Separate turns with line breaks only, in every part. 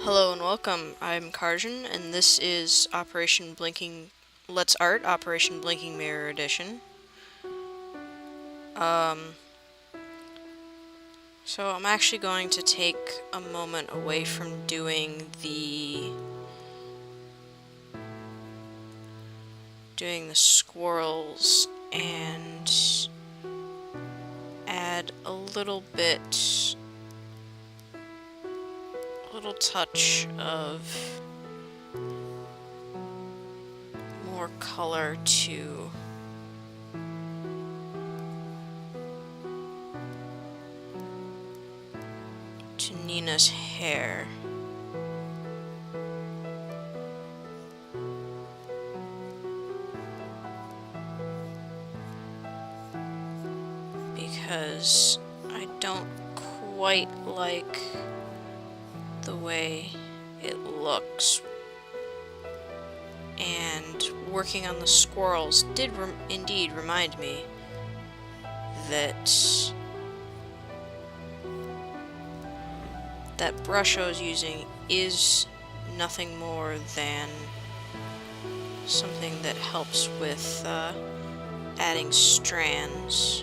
Hello and welcome. I'm Karjan, and this is Let's Art Operation Blinking Mirror Edition. So I'm actually going to take a moment away from doing the squirrels and add a little touch of more color to Nina's hair. Because I don't quite like the way it looks. And working on the squirrels did indeed remind me that that brush I was using is nothing more than something that helps with adding strands.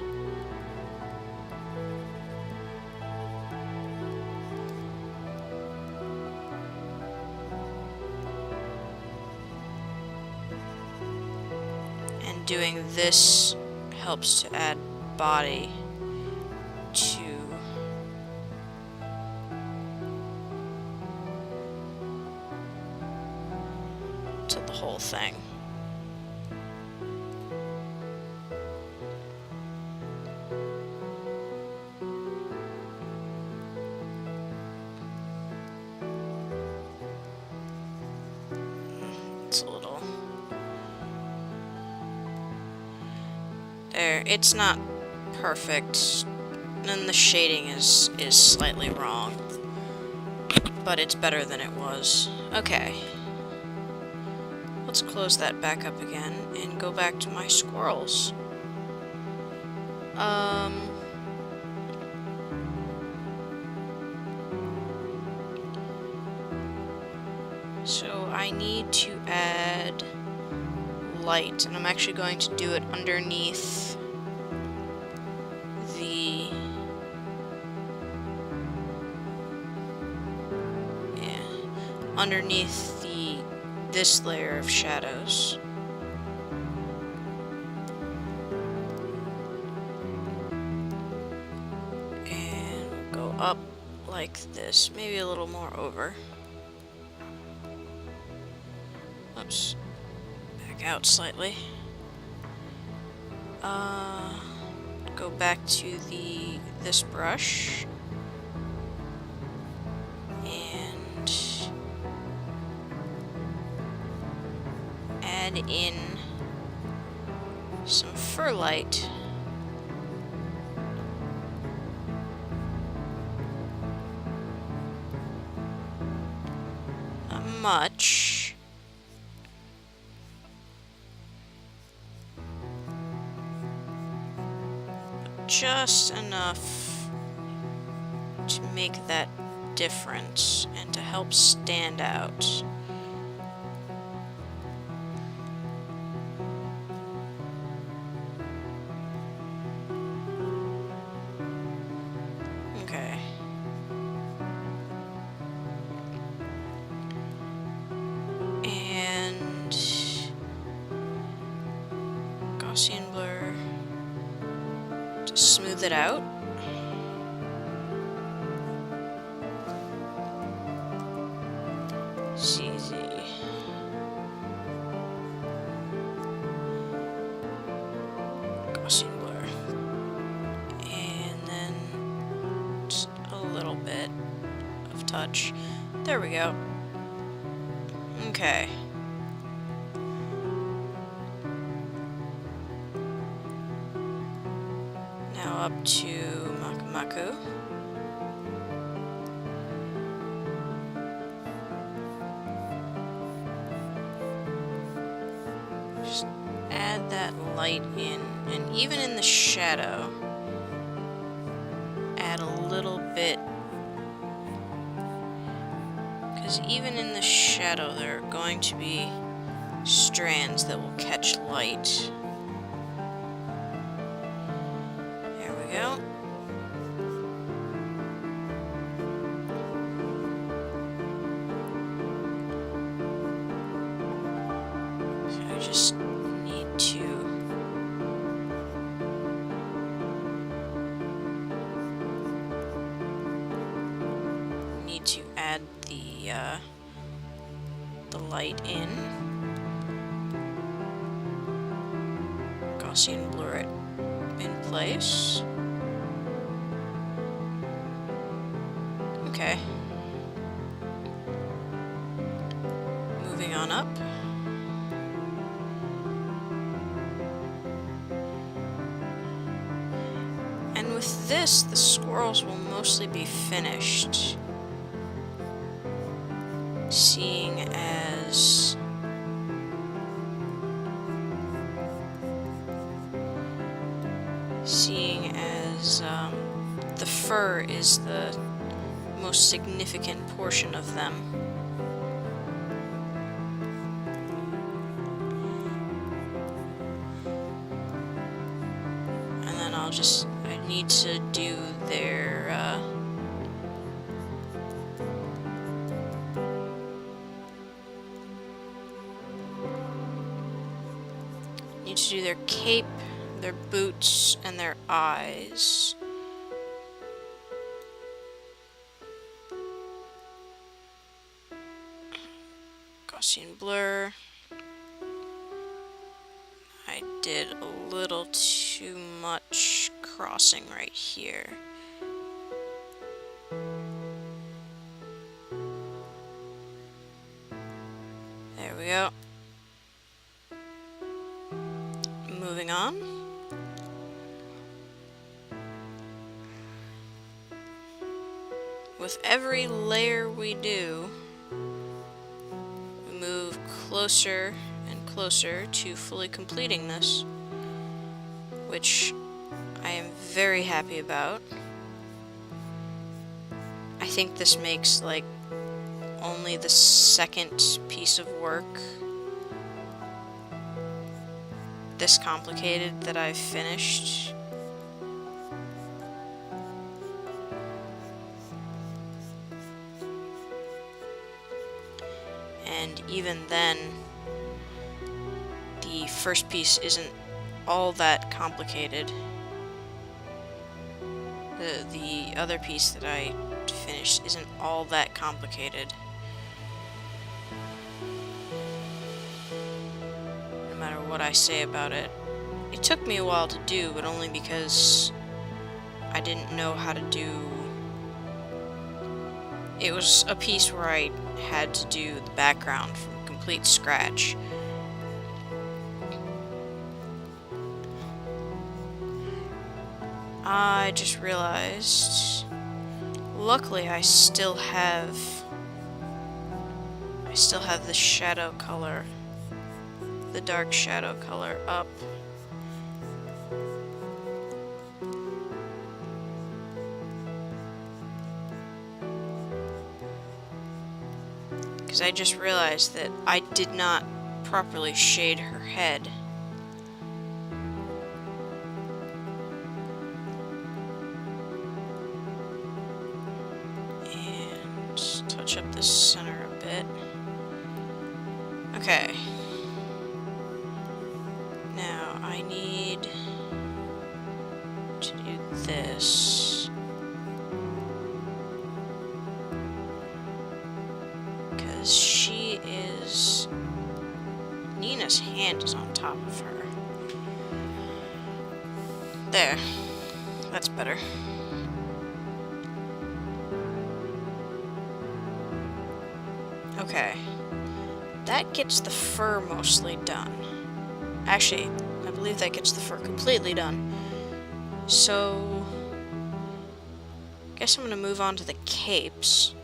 And doing this helps to add body to the whole thing. It's a little... There, it's not perfect, and the shading is slightly wrong, but it's better than it was. Okay. Let's close that back up again and go back to my squirrels. So I need to add light, and I'm actually going to do it underneath this layer of shadows. And we'll go up like this, maybe a little more over. Oops, back out slightly. Go back to this brush and add in some fur light. Not much. Just enough to make that difference and to help stand out. Okay. And Gaussian blur to smooth it out. CZ. Gaussian blur. And then just a little bit of touch. There we go. Okay. Now up to Makamaku. Just add that light in, and even in the shadow, add a little bit Because even in the shadow, there are going to be strands that will catch light. There we go. So I just need to add the light in. Gaussian blur it in place. Okay. Moving on up. And with this, the squirrels will mostly be finished. Seeing as the fur is the most significant portion of them. And then I need to do their their cape, their boots, and their eyes. Gaussian blur. I did a little too much crossing right here. There we go. Moving on. With every layer we do, we move closer and closer to fully completing this, which I am very happy about. I think this makes like only the second piece of work this complicated that I've finished. And even then, the first piece isn't all that complicated. The other piece that I finished isn't all that complicated. No matter what I say about it. It took me a while to do, but only because I didn't know how to do... It was a piece where I had to do the background from complete scratch. I just realized, luckily I still have the shadow color, the dark shadow color up. Because I just realized that I did not properly shade her head. Touch up the center a bit. Okay. Now I need to do this. Because she is... Nina's hand is on top of her. There. That's better. Okay, that gets the fur mostly done. Actually, I believe that gets the fur completely done. So, I guess I'm gonna move on to the capes.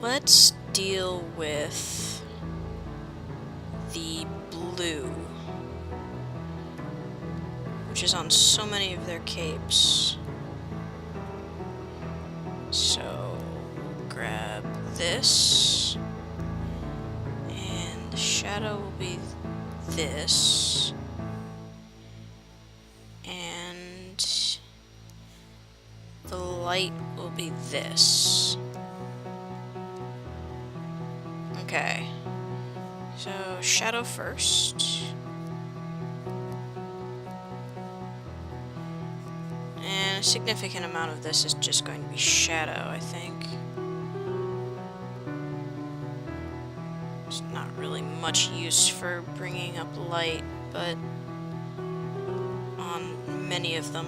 Let's deal with the blue. switches on so many of their capes. So, grab this. And the shadow will be this. And the light will be this. Okay. So, shadow first. And a significant amount of this is just going to be shadow, I think. There's not really much use for bringing up light, but on many of them.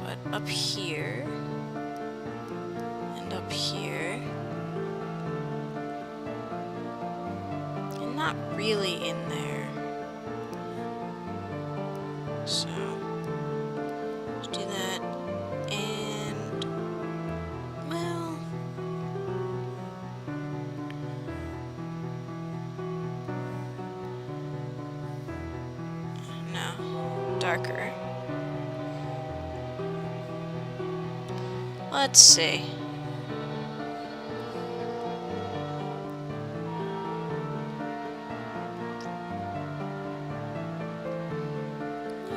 But up here, and up here, and not really in there. So, let's do that, and, well, no, darker. Let's see.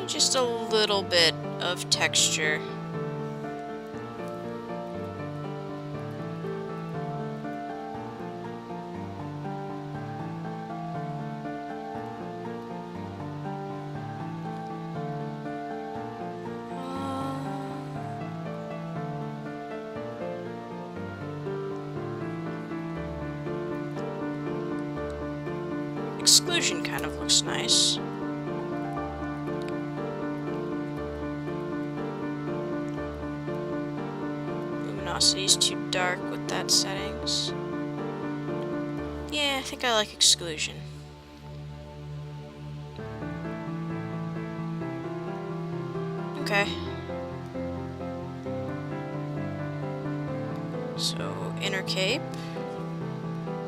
Just a little bit of texture. Exclusion kind of looks nice. Luminosity's too dark with that settings. Yeah, I think I like exclusion. Okay. So, inner cape.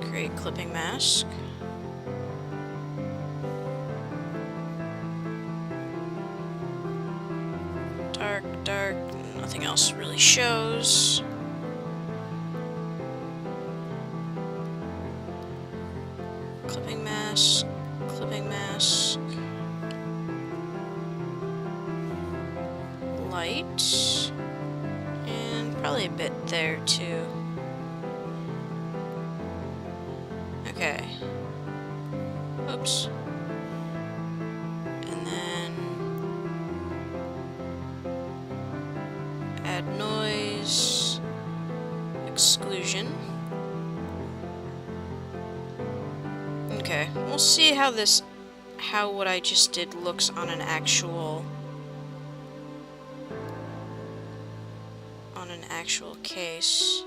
Create clipping mask. Dark, dark, nothing else really shows. Clipping mask, light, and probably a bit there too. Okay. Oops. And then add noise, exclusion. Okay, we'll see how what I just did looks on an actual case.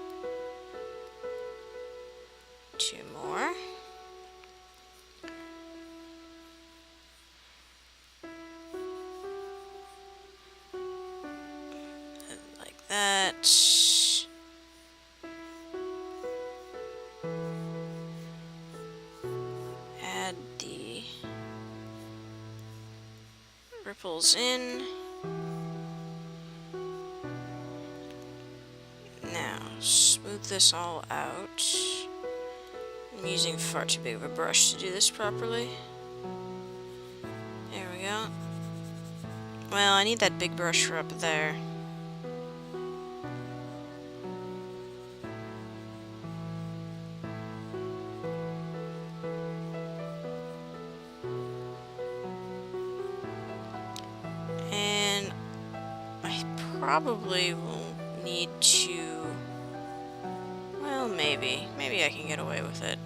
Two more. Like that. Add the ripples in. Now, smooth this all out. I'm using far too big of a brush to do this properly. There we go. Well, I need that big brush for up there. And I probably will need to... Well, maybe I can get away with it.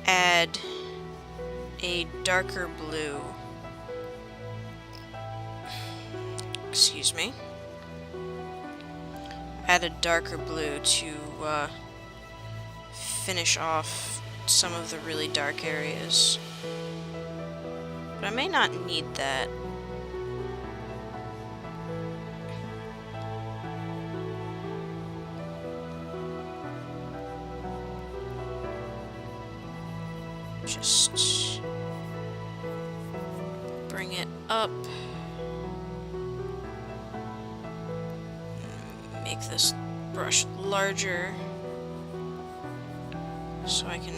Add a darker blue. Excuse me. Add a darker blue to finish off some of the really dark areas. But I may not need that. just bring it up. Make this brush larger so I can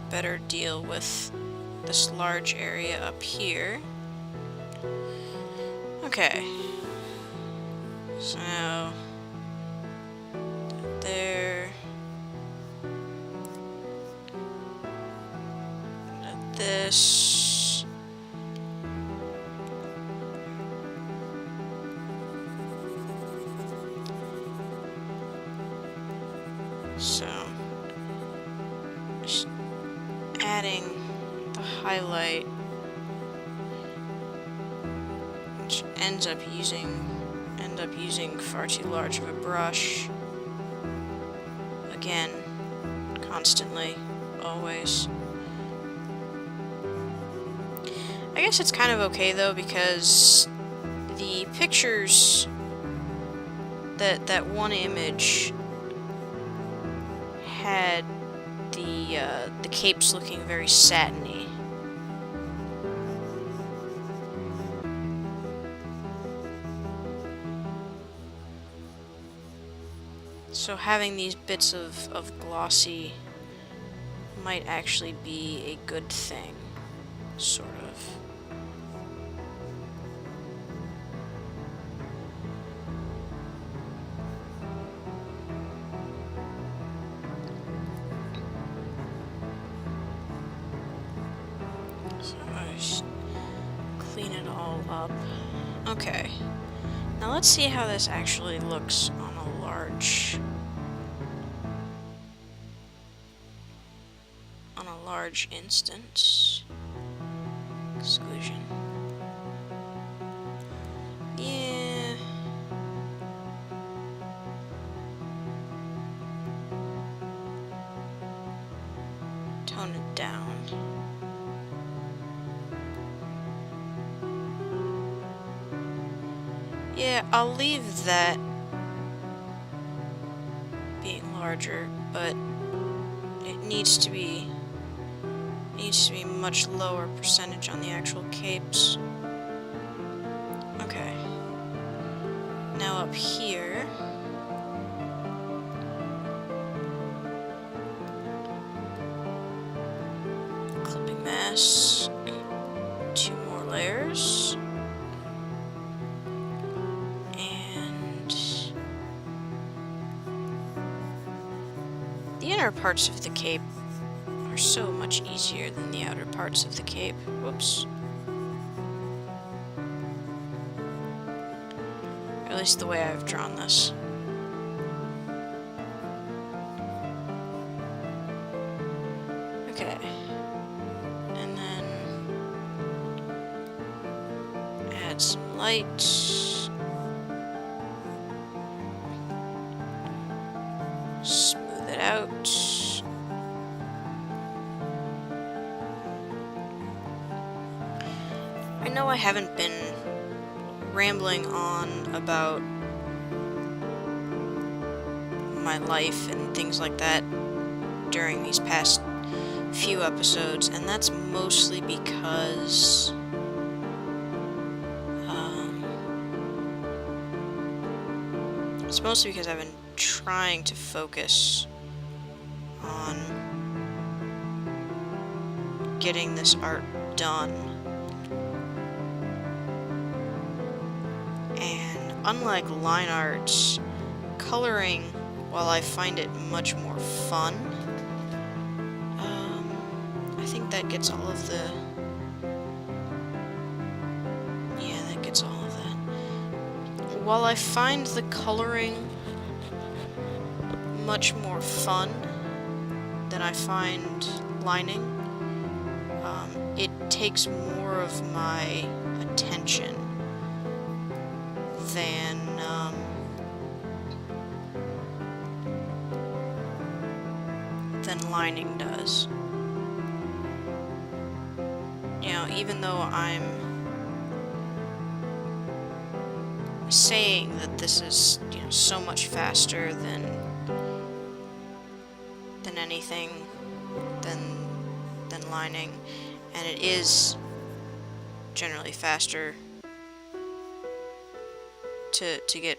better deal with this large area up here. Okay. So now there. This. So just adding the highlight, which end up using far too large of a brush. Again, constantly, always. I guess it's kind of okay though, because the pictures, that one image had the capes looking very satiny. So having these bits of glossy might actually be a good thing, sort of. So I just clean it all up. Okay. Now let's see how this actually looks on a large instance. Exclusion. Yeah. Tone it down. Yeah, I'll leave that being larger, but it needs to be much lower percentage on the actual capes. Okay. Now up here, clipping mask, 2 more layers. The inner parts of the cape are so much easier than the outer parts of the cape. Whoops. Or at least the way I've drawn this. Okay. And then add some light. Smooth it out. I know I haven't been rambling on about my life and things like that during these past few episodes, and that's mostly because it's mostly because I've been trying to focus on getting this art done. And unlike line art, coloring, while I find it much more fun, I think that gets all of the... yeah, that gets all of that. While I find the coloring much more fun than I find lining, it takes more of my attention than lining does. You know, even though I'm saying that this is, you know, so much faster than anything, than streamlining, and it is generally faster to get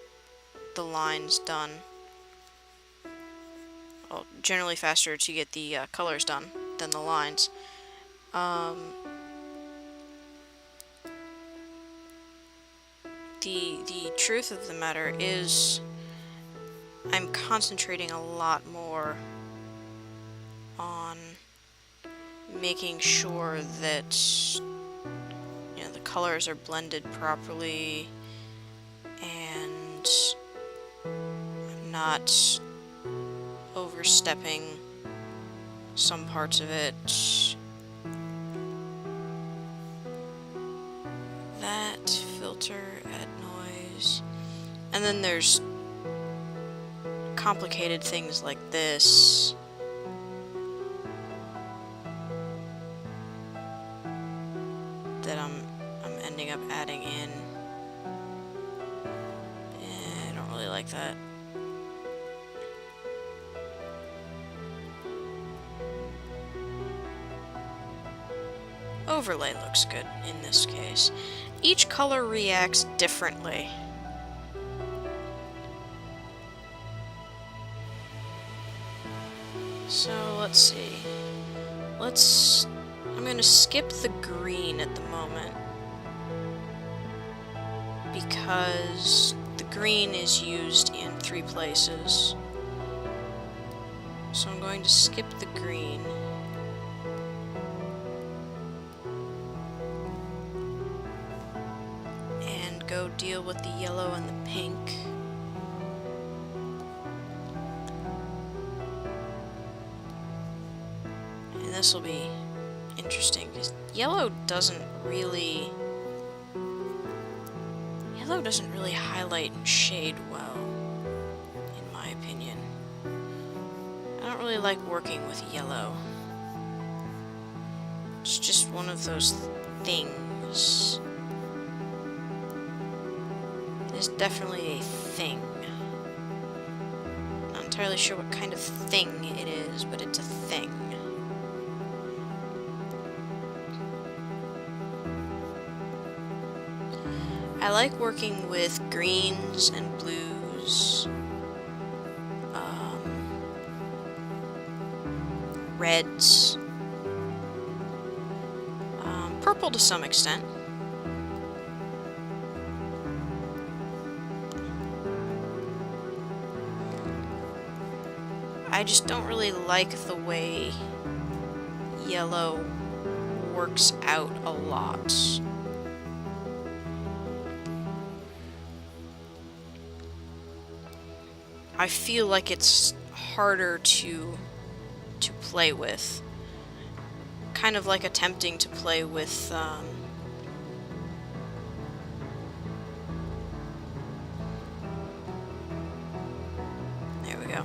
the lines done. Well, generally faster to get the colors done than the lines. The truth of the matter is I'm concentrating a lot more on making sure that, you know, the colors are blended properly and I'm not overstepping some parts of it. That filter, add noise, and then there's complicated things like this that I'm ending up adding in. I don't really like that. Overlay looks good in this case. Each color reacts differently. So let's see. I'm gonna skip the green at the moment because the green is used in 3 places. So I'm going to skip the green. And go deal with the yellow and the pink. And this will be interesting because yellow doesn't really highlight and shade well, in my opinion. I don't really like working with yellow. It's just one of those things. It's definitely a thing. Not entirely sure what kind of thing it is, but it's a thing. I like working with greens and blues, reds, purple to some extent. I just don't really like the way yellow works out a lot. I feel like it's harder to play with. Kind of like attempting to play with there we go.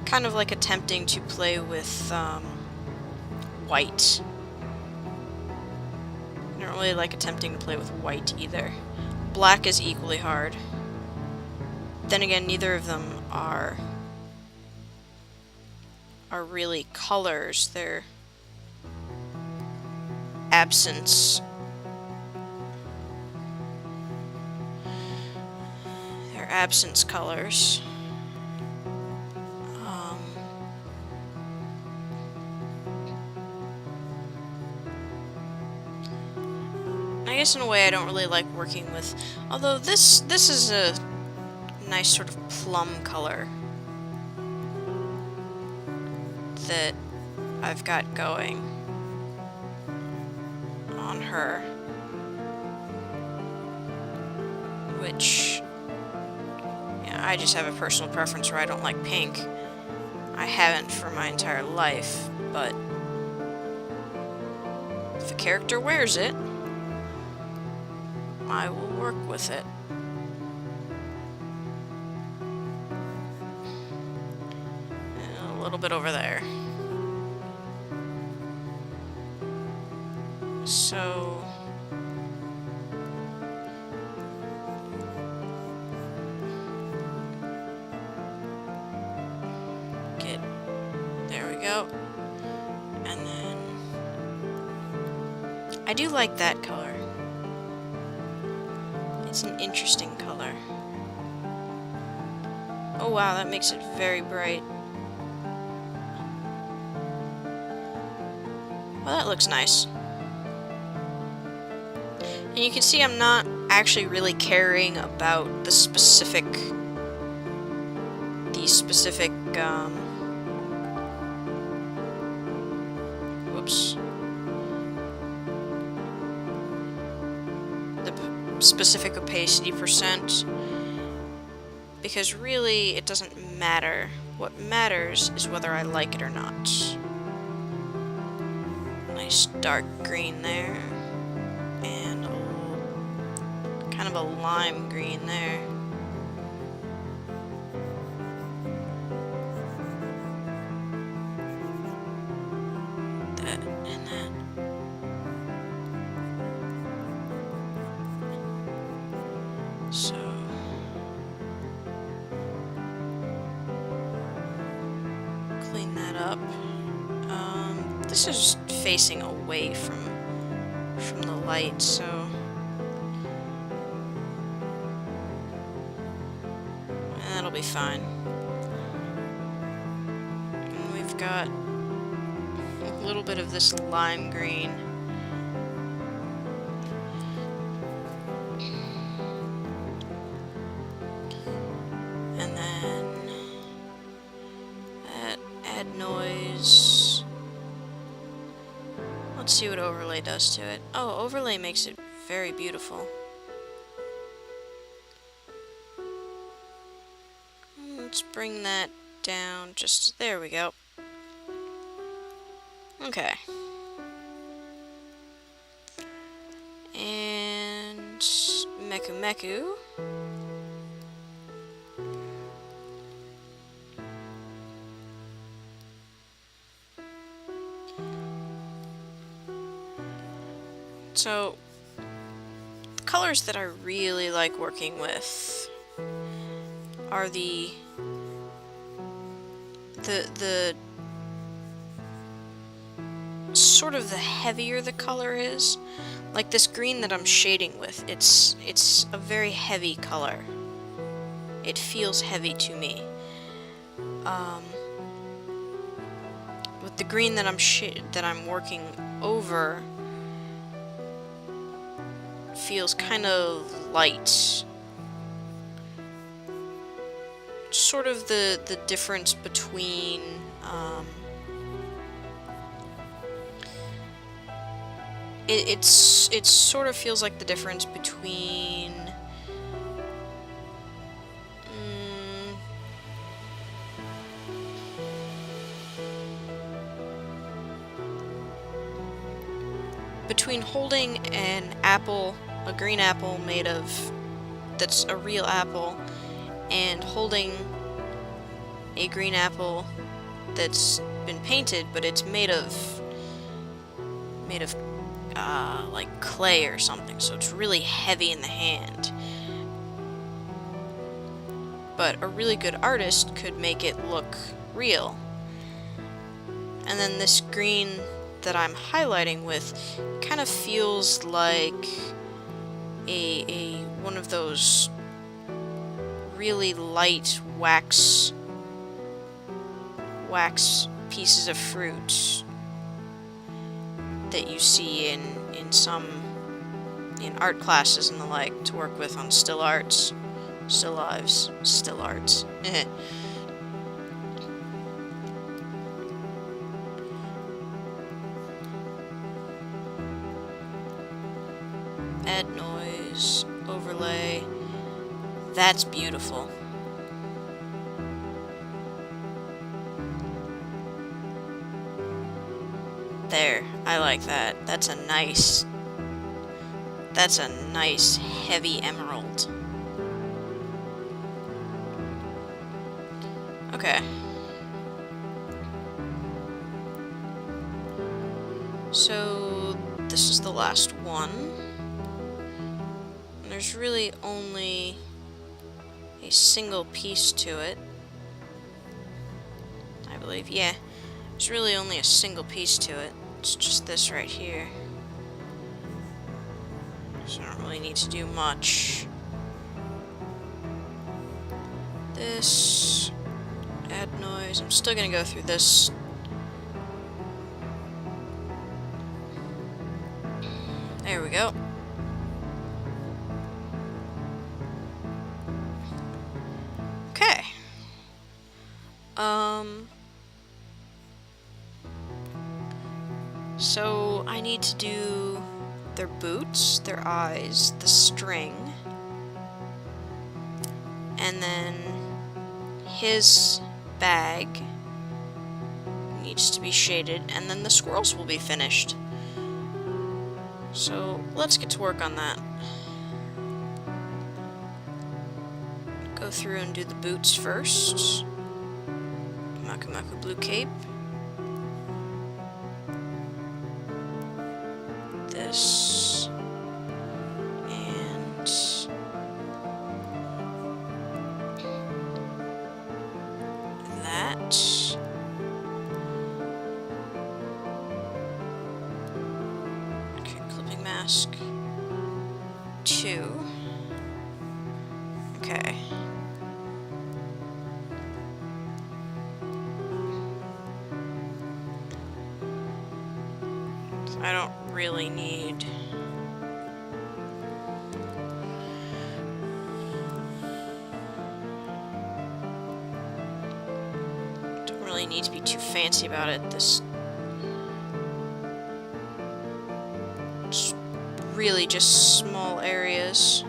Kind of like attempting to play with white. I don't really like attempting to play with white either. Black is equally hard. Then again, neither of them are really colors. They're absence. They're absence colors. I guess in a way I don't really like working with, although this is a nice sort of plum color that I've got going on her, which, yeah, I just have a personal preference where I don't like pink. I haven't for my entire life, but if a character wears it, I will work with it. And a little bit over there. So there we go. And then I do like that color. It's an interesting color. Oh wow, that makes it very bright. Well, that looks nice. And you can see I'm not actually really caring about the specific... whoops. The specific opacity percent. Because really, it doesn't matter. What matters is whether I like it or not. Nice dark green there. And kind of a lime green there. That and that. So... clean that up. This is facing away from the light, so that'll be fine. And we've got a little bit of this lime green. And then add noise. Let's see what overlay does to it. Oh, overlay makes it very beautiful. Let's bring that down just... there we go. Okay. And... Meku Meku. So, the colors that I really like working with are the sort of the heavier the color is. Like this green that I'm shading with, it's a very heavy color. It feels heavy to me. With the green that I'm working over, feels kind of light. Sort of the difference between it sort of feels like the difference between holding an apple, a green apple made of, that's a real apple, and holding a green apple that's been painted, but it's made of like clay or something, so it's really heavy in the hand. But a really good artist could make it look real. And then this green that I'm highlighting with kind of feels like a one of those really light wax pieces of fruit that you see in art classes and the like to work with on still arts, still lives, still arts. Add noise, overlay. That's beautiful. There, I like that. That's a nice heavy emerald. Okay. So, this is the last one. And there's really only a single piece to it. I believe, yeah. There's really only a single piece to it. It's just this right here. So I don't really need to do much. This, add noise. I'm still gonna go through this. There we go. Okay. So I need to do their boots, their eyes, the string, and then his bag needs to be shaded, and then the squirrels will be finished. So let's get to work on that. Go through and do the boots first. Maku Maku blue cape. This. And that. Okay, clipping mask. 2. Okay. I don't really need... Don't really need to be too fancy about it. This... It's really just small areas.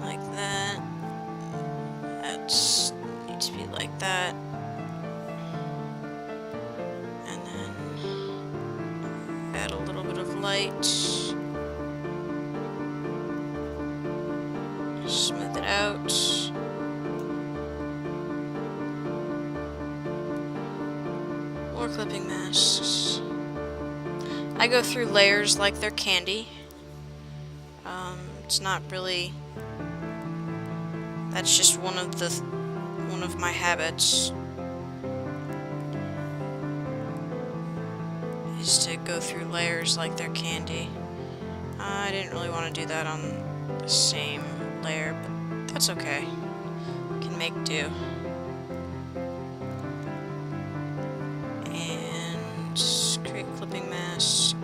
Like that. That needs to be like that. Add a little bit of light. Smooth it out. More clipping masks. I go through layers like they're candy. It's not really... That's just one of my habits. Is to go through layers like they're candy. I didn't really want to do that on the same layer, but that's okay. Can make do. And create clipping mask.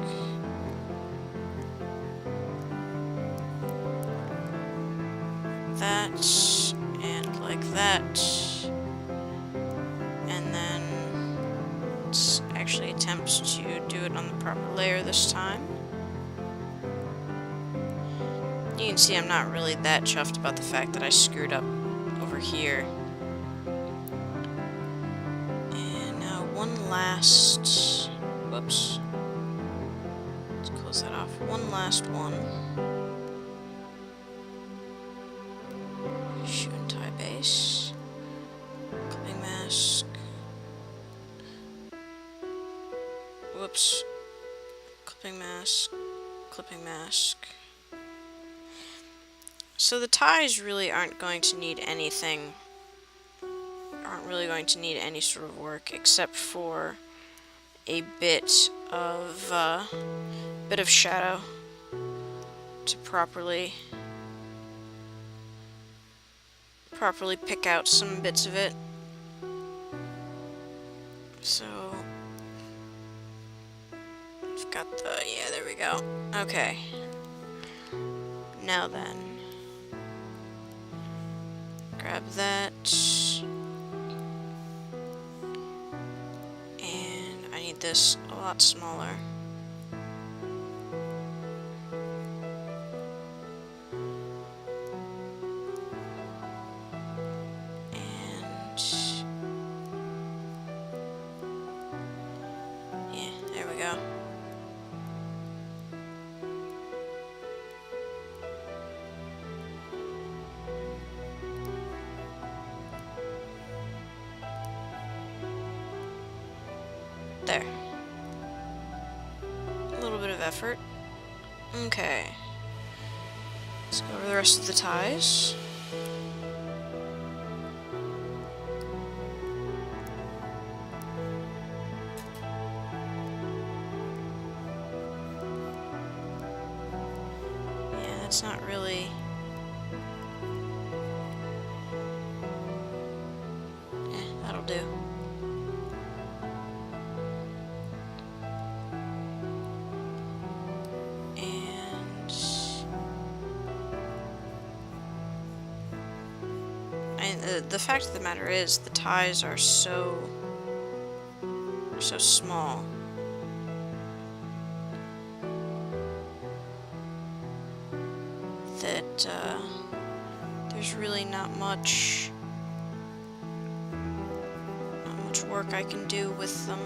That, and like that. And then let's actually attempt to do it on the proper layer this time. You can see I'm not really that chuffed about the fact that I screwed up over here. And now one last... Whoops. Let's close that off. One last one. Shoe and tie base. Clipping mask. Whoops. Clipping mask. Clipping mask. So the ties really aren't going to need anything. Aren't really going to need any sort of work except for a bit of shadow to properly pick out some bits of it. So I've got the, yeah, there we go. Okay. Now then, grab that, and I need this a lot smaller. And yeah, there we go. There. A little bit of effort. Okay. Let's go over the rest of the ties. It's not really... that'll do. And the fact of the matter is, the ties are so small. That there's really not much work I can do with them.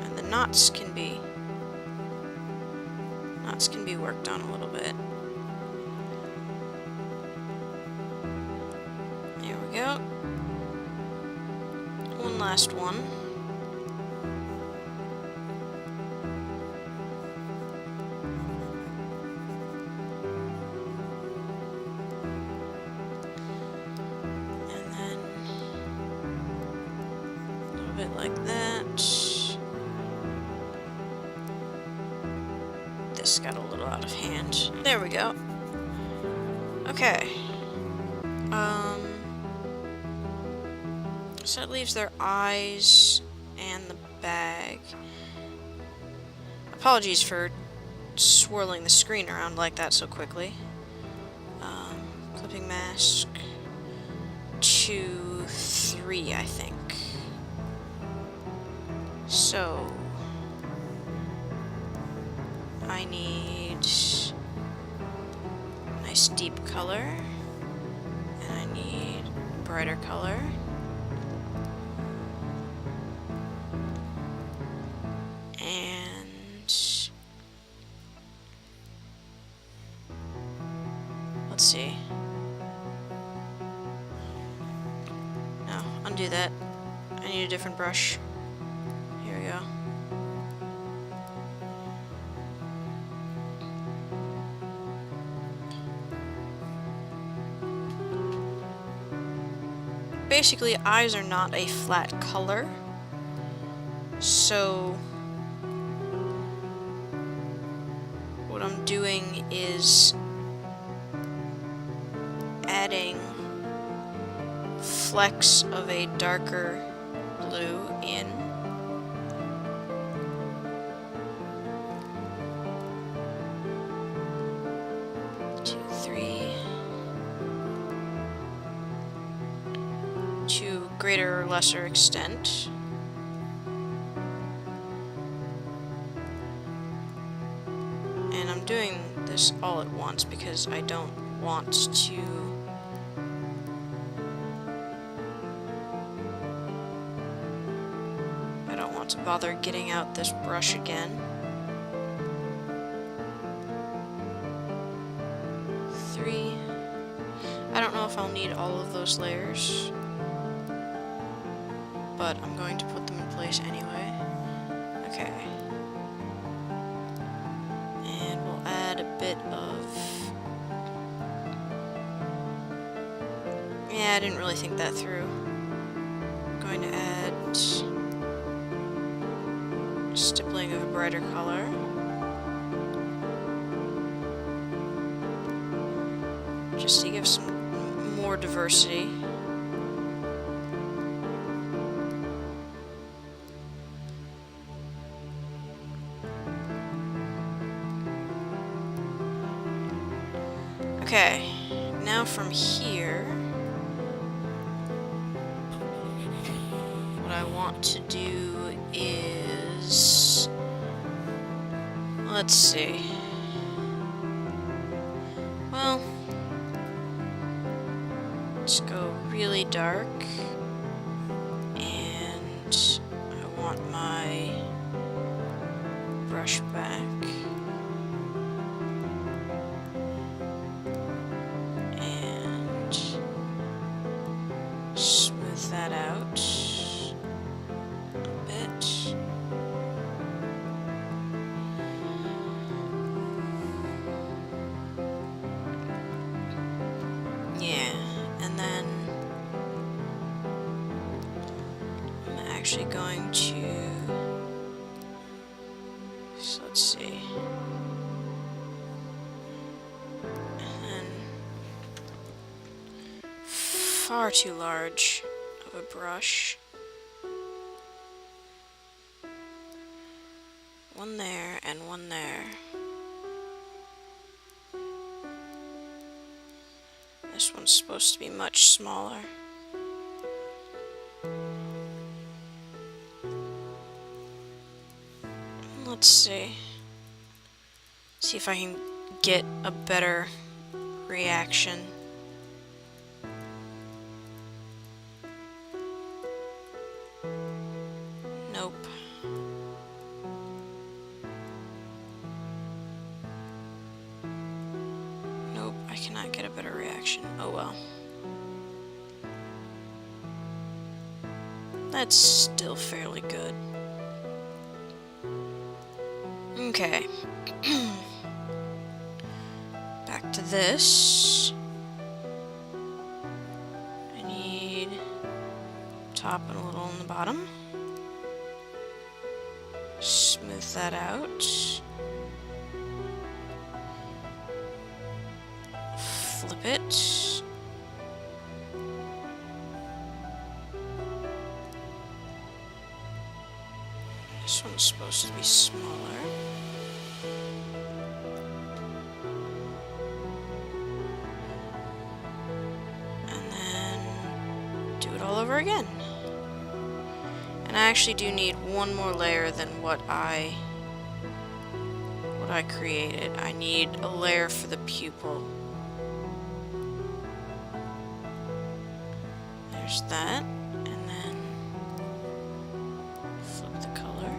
And the knots can be worked on a little bit. There we go. One last one. Like that. This got a little out of hand. There we go. Okay. So that leaves their eyes and the bag. Apologies for swirling the screen around like that so quickly. Clipping mask 2, 3, I think. So, I need nice deep color, and I need brighter color. And let's see. No, undo that. I need a different brush. Here we go. Basically, eyes are not a flat color, so what I'm doing is adding flecks of a darker blue in. To greater or lesser extent. And I'm doing this all at once because I don't want to bother getting out this brush again. 3. I don't know if I'll need all of those layers, but I'm going to put them in place anyway. Okay. And we'll add a bit of... Yeah, I didn't really think that through. I'm going to add stippling of a brighter color. Just to give some more diversity. Okay, now from here, what I want to do is, let's see, well, let's go really dark, and I want my brush back. Smooth that out a bit. Yeah, and then I'm actually going to select far too large of a brush. One there and one there. This one's supposed to be much smaller. Let's see. See if I can get a better reaction. Nope. Nope, I cannot get a better reaction. Oh well. That's still fairly good. Okay. Back to this. I need top and a little on the bottom. Smooth that out. Flip it. This one's supposed to be smaller. And then do it all over again. And I actually do need one more layer than what I created. I need a layer for the pupil. There's that. And then flip the color.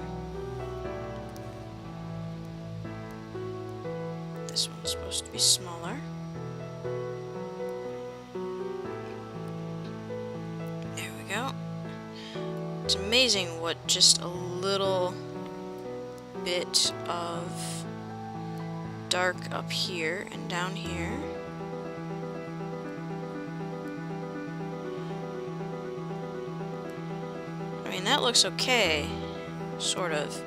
This one's supposed to be smaller. There we go. It's amazing what just a little bit of dark up here and down here. I mean, that looks okay, sort of.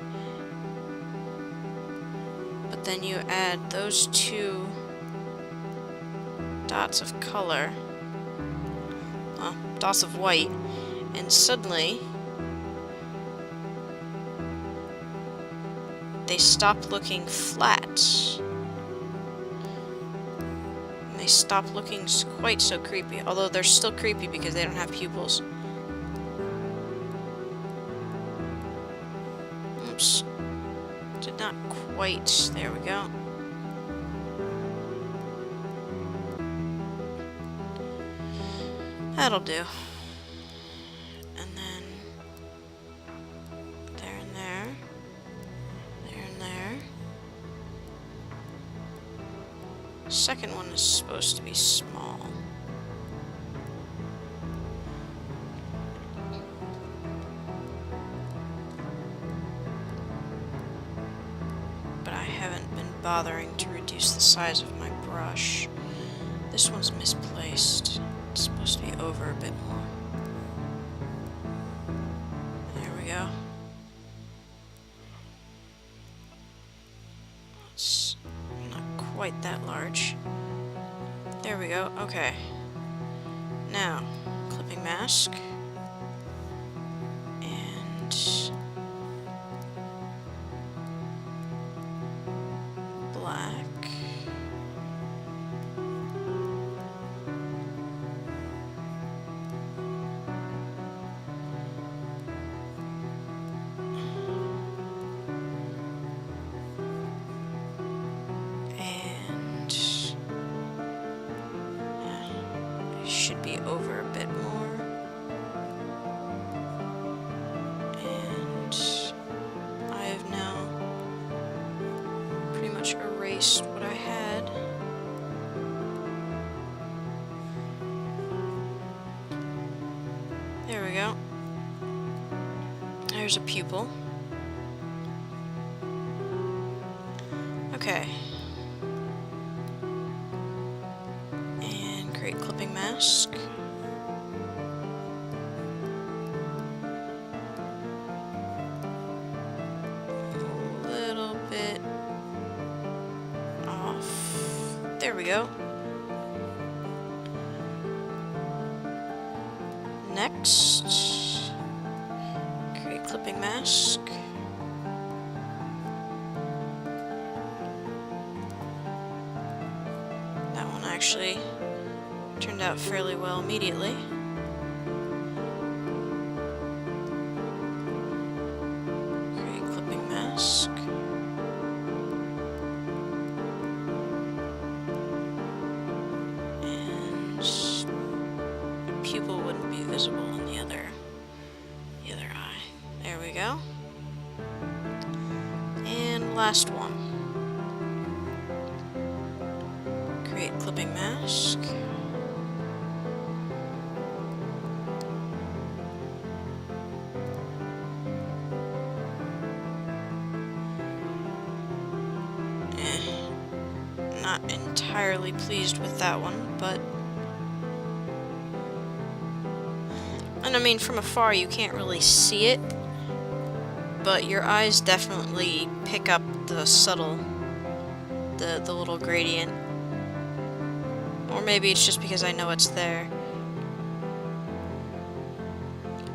But then you add those two dots of color, well, dots of white, and suddenly they stop looking flat. And they stop looking quite so creepy, although they're still creepy because they don't have pupils. Oops. Did not quite. There we go. That'll do. And then there and there. There and there. Second one is supposed to be small. But I haven't been bothering to reduce the size of my brush. This one's misplaced. It's supposed to be over a bit more. There we go. It's not quite that large. There we go. Okay. Now, clipping mask. And black. Should be over a bit more. And I have now pretty much erased what I had. There we go. There's a pupil. Okay. Clipping mask. A little bit off. There we go. Next, create clipping mask. That one actually turned out fairly well immediately. Create clipping mask. And the pupil wouldn't be visible in the other eye. There we go. And last one. Create clipping mask. Not entirely pleased with that one, but... And I mean, from afar you can't really see it, but your eyes definitely pick up the subtle, the little gradient. Or maybe it's just because I know it's there.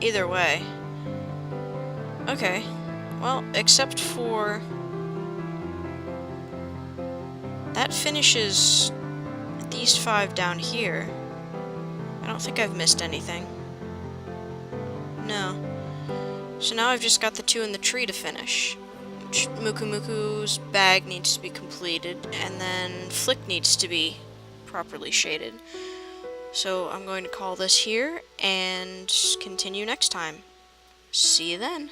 Either way. Okay. Well, except for... that finishes these 5 down here. I don't think I've missed anything. No. So now I've just got the 2 in the tree to finish. Mukumuku's bag needs to be completed, and then Flick needs to be properly shaded. So I'm going to call this here, and continue next time. See you then.